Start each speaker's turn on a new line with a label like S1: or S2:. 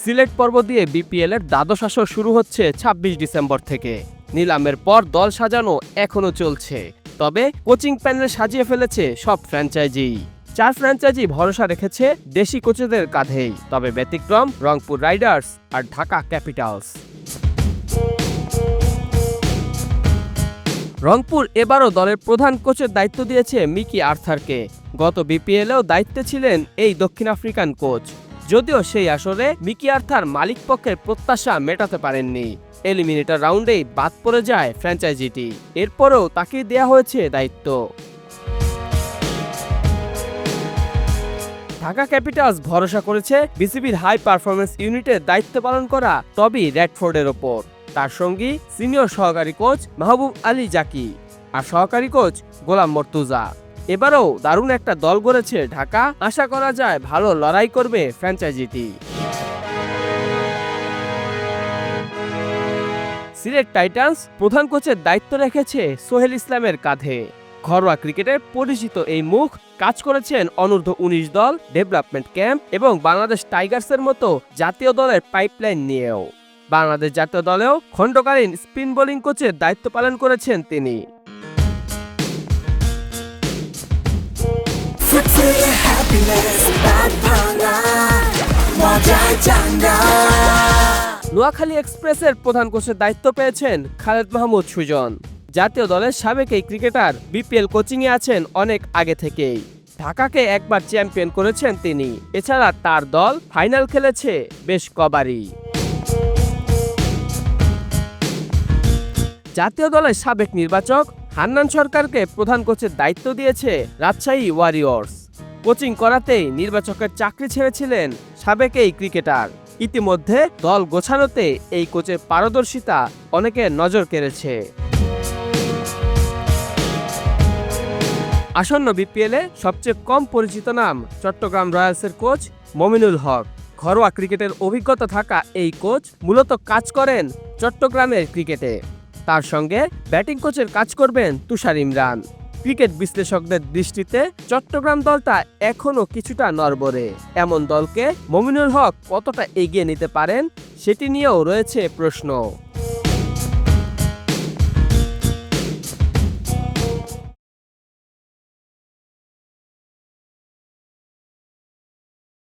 S1: সিলেট পর্ব দিয়ে বিপিএল এর দ্বাদশ আসর শুরু হচ্ছে ২৬ ডিসেম্বর থেকে। নিলামের পর দল সাজানো এখনো চলছে, তবে কোচিং প্যানেল সাজিয়ে ফেলেছে সব ফ্র্যাঞ্চাইজি। 4 ফ্র্যাঞ্চাইজি ভরসা রেখেছে দেশি কোচেদের কাঁধেই, তবে ব্যতিক্রম রংপুর রাইডার্স আর ঢাকা ক্যাপিটালস। রংপুর এবারও দলের প্রধান কোচের দায়িত্ব দিয়েছে মিকি আর্থারকে। গত বিপিএলেও দায়িত্বে ছিলেন এই দক্ষিণ আফ্রিকান কোচ, যদিও সেই আসরে মিকি আর্থার মালিক পক্ষের প্রত্যাশা মেটাতে পারেননি। এলিমিনেটর রাউন্ডেই বাদ পড়ে যায় ফ্র্যাঞ্চাইজিটি, এরপরেও তাকে দেয়া হয়েছে দায়িত্ব। ঢাকা ক্যাপিটালস ভরসা করেছে বিসিবির হাই পারফরম্যান্স ইউনিটের দায়িত্ব পালন করা টবি রেডফোর্ডের ওপর। তার সঙ্গী সিনিয়র সহকারী কোচ মাহবুব আলী জাকি আর সহকারী কোচ গোলাম মর্তুজা। এবারও দারুণ একটা দল গড়েছে ঢাকা, আশা করা যায় ভালো লড়াই করবে ফ্র্যাঞ্চাইজিটি। সিলেট টাইটান্স প্রধান কোচের দায়িত্ব রেখেছে সোহেল ইসলামের কাঁধে। ঘরোয়া ক্রিকেটের পরিচিত এই মুখ কাজ করেছেন অনূর্ধ্ব ১৯ দল, ডেভেলপমেন্ট ক্যাম্প এবং বাংলাদেশ টাইগার্সের মতো জাতীয় দলের পাইপলাইন নিয়েও। বাংলাদেশ জাতীয় দলেও খণ্ডকালীন স্পিন বোলিং কোচের দায়িত্ব পালন করেছেন তিনি। নোয়াখালী এক্সপ্রেসের প্রধান কোচের দায়িত্ব পেয়েছেন খালেদ মাহমুদ সুজন। জাতীয় দলের সাবেক এই ক্রিকেটার বিপিএল কোচিংয়ে আছেন অনেক আগে থেকেই। ঢাকাকে একবার চ্যাম্পিয়ন করেছেন তিনি। এছাড়া তার দল ফাইনাল খেলেছে বেশ কবারই। জাতীয় দলের সাবেক নির্বাচক হান্নান সরকারকে প্রধান কোচের দায়িত্ব দিয়েছে রাজশাহী ওয়ারিয়র্স। কোচিং করাতেই নির্বাচকের চাকরি ছেড়েছিলেন সাবেক এই ক্রিকেটার। ইতিমধ্যে দল গোছানোতে এই কোচের পারদর্শিতা অনেকের নজর কেড়েছে। আসন্ন বিপিএলে সবচেয়ে কম পরিচিত নাম চট্টগ্রাম রয়্যালসের কোচ মমিনুল হক। ঘরোয়া ক্রিকেটের অভিজ্ঞতা থাকা এই কোচ মূলত কাজ করেন চট্টগ্রামের ক্রিকেটে। তার সঙ্গে ব্যাটিং কোচের কাজ করবেন তুষার ইমরান। ক্রিকেট বিশ্লেষকদের দৃষ্টিতে চট্টগ্রাম দলটা এখনও কিছুটা নড়বড়ে। এমন দলকে মমিনুল হক কতটা এগিয়ে নিতে পারেন সেটি নিয়েও রয়েছে প্রশ্ন।